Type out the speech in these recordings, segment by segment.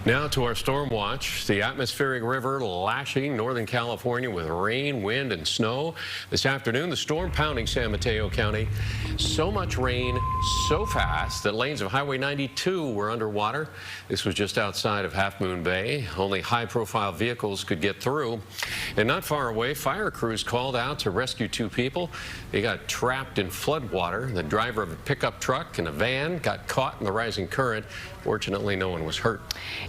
Now to our storm watch. The atmospheric river lashing Northern California with rain, wind, and snow. This afternoon, the storm pounding San Mateo County. So much rain, so fast that lanes of Highway 92 were underwater. This was just outside of Half Moon Bay. Only high-profile vehicles could get through. And not far away, fire crews called out to rescue two people. They got trapped in floodwater. The driver of a pickup truck and a van got caught in the rising current. Fortunately, no one was hurt.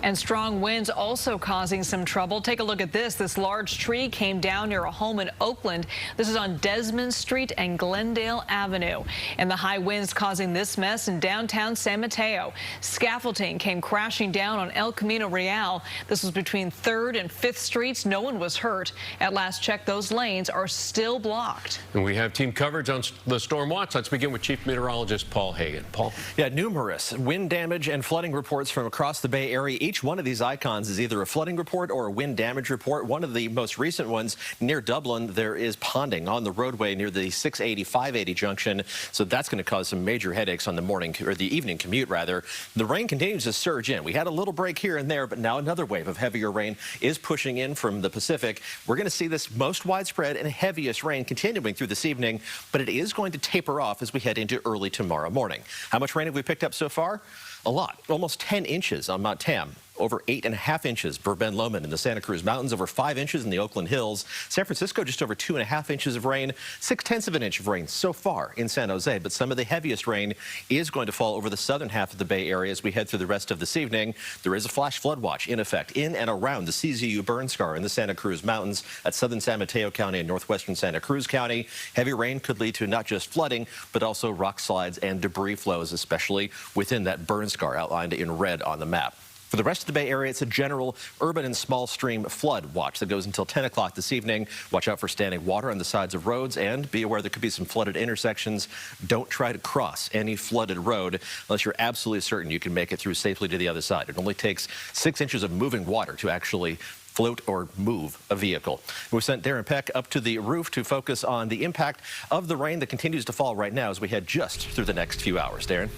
And strong winds also causing some trouble. Take a look at this. This large tree came down near a home in Oakland. This is on Desmond Street and Glendale Avenue. And the high winds causing this mess in downtown San Mateo. Scaffolding came crashing down on El Camino Real. This was between 3rd and 5th Streets. No one was hurt. At last check, those lanes are still blocked. And we have team coverage on the storm watch. Let's begin with Chief Meteorologist Paul Hagan. Paul? Yeah, numerous wind damage and flooding reports from across the Bay Area. Each one of these icons is either a flooding report or a wind damage report. One of the most recent ones near Dublin, there is ponding on the roadway near the 680-580 junction. So that's going to cause some major headaches on the morning or the evening commute, rather. The rain continues to surge in. We had a little break here and there, but now another wave of heavier rain is pushing in from the Pacific. We're going to see this most widespread and heaviest rain continuing through this evening, but it is going to taper off as we head into early tomorrow morning. How much rain have we picked up so far? A lot, almost 10 inches on Mount Tam, over 8.5 inches for Ben Lomond in the Santa Cruz Mountains, over 5 inches in the Oakland Hills. San Francisco, just over 2.5 inches of rain, 0.6 of an inch of rain so far in San Jose. But some of the heaviest rain is going to fall over the southern half of the Bay Area as we head through the rest of this evening. There is a flash flood watch in effect in and around the CZU burn scar in the Santa Cruz Mountains at southern San Mateo County and northwestern Santa Cruz County. Heavy rain could lead to not just flooding, but also rock slides and debris flows, especially within that burn scar outlined in red on the map. For the rest of the Bay Area, it's a general urban and small stream flood watch that goes until 10 o'clock this evening. Watch out for standing water on the sides of roads and be aware there could be some flooded intersections. Don't try to cross any flooded road unless you're absolutely certain you can make it through safely to the other side. It only takes 6 inches of moving water to actually float or move a vehicle. We sent Darren Peck up to the roof to focus on the impact of the rain that continues to fall right now as we head just through the next few hours. Darren?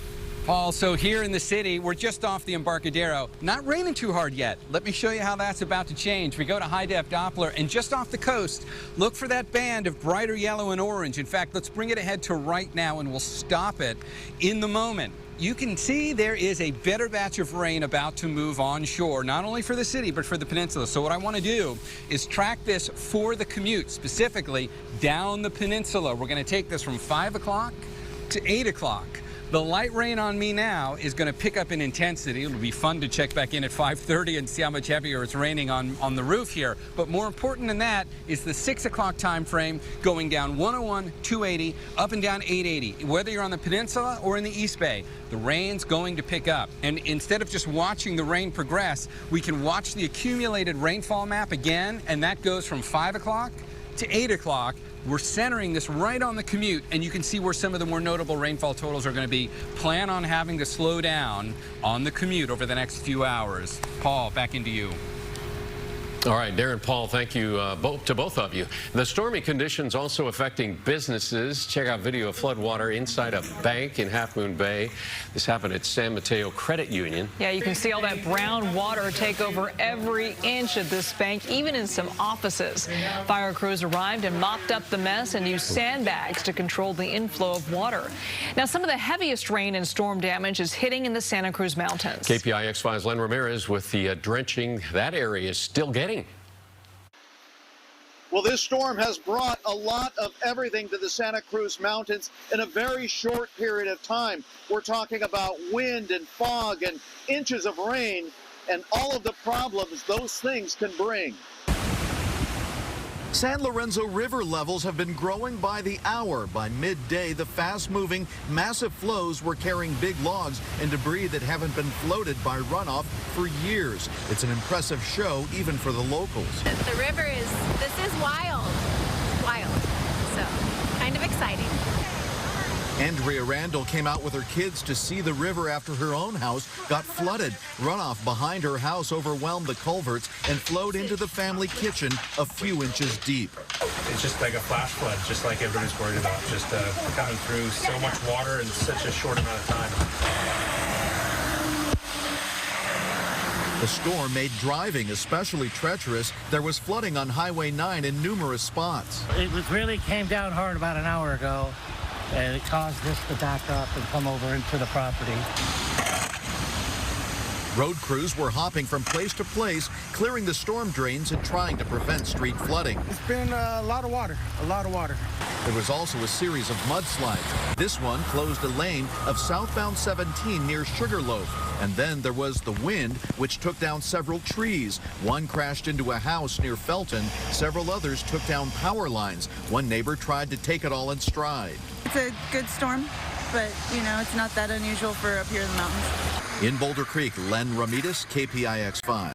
Paul, so here in the city, we're just off the Embarcadero. Not raining too hard yet. Let me show you how that's about to change. We go to high-def Doppler, and just off the coast, look for that band of brighter yellow and orange. In fact, let's bring it ahead to right now, and we'll stop it in the moment. You can see there is a better batch of rain about to move onshore, not only for the city, but for the peninsula. So what I want to do is track this for the commute, specifically down the peninsula. We're going to take this from 5 o'clock to 8 o'clock. The light rain on me now is going to pick up in intensity. It'll be fun to check back in at 5:30 and see how much heavier it's raining on the roof here. But more important than that is the 6 o'clock time frame going down 101, 280, up and down 880. Whether you're on the peninsula or in the East Bay, the rain's going to pick up. And instead of just watching the rain progress, we can watch the accumulated rainfall map again, and that goes from 5 o'clock to 8 o'clock. We're centering this right on the commute, and you can see where some of the more notable rainfall totals are going to be. Plan on having to slow down on the commute over the next few hours. Paul, back into you. All right, Darren, Paul, thank you to both of you. The stormy conditions also affecting businesses. Check out video of floodwater inside a bank in Half Moon Bay. This happened at San Mateo Credit Union. Yeah, you can see all that brown water take over every inch of this bank, even in some offices. Fire crews arrived and mopped up the mess and used sandbags to control the inflow of water. Now, some of the heaviest rain and storm damage is hitting in the Santa Cruz Mountains. KPIX 5's Len Ramirez with the drenching that area is still getting. Well, this storm has brought a lot of everything to the Santa Cruz Mountains in a very short period of time. We're talking about wind and fog and inches of rain and all of the problems those things can bring. San Lorenzo River levels have been growing by the hour. By midday, the fast-moving, massive flows were carrying big logs and debris that haven't been floated by runoff for years. It's an impressive show, even for the locals. The river this is wild, so kind of exciting. Andrea Randall came out with her kids to see the river after her own house got flooded. Runoff behind her house overwhelmed the culverts and flowed into the family kitchen a few inches deep. It's just like a flash flood, just like everybody's worried about, just coming through so much water in such a short amount of time. The storm made driving especially treacherous. There was flooding on Highway 9 in numerous spots. It really came down hard about an hour ago, and it caused this to back up and come over into the property. Road crews were hopping from place to place, clearing the storm drains and trying to prevent street flooding. It's been a lot of water, There was also a series of mudslides. This one closed a lane of southbound 17 near Sugarloaf. And then there was the wind, which took down several trees. One crashed into a house near Felton. Several others took down power lines. One neighbor tried to take it all in stride. It's a good storm, but, it's not that unusual for up here in the mountains. In Boulder Creek, Len Ramirez, KPIX 5.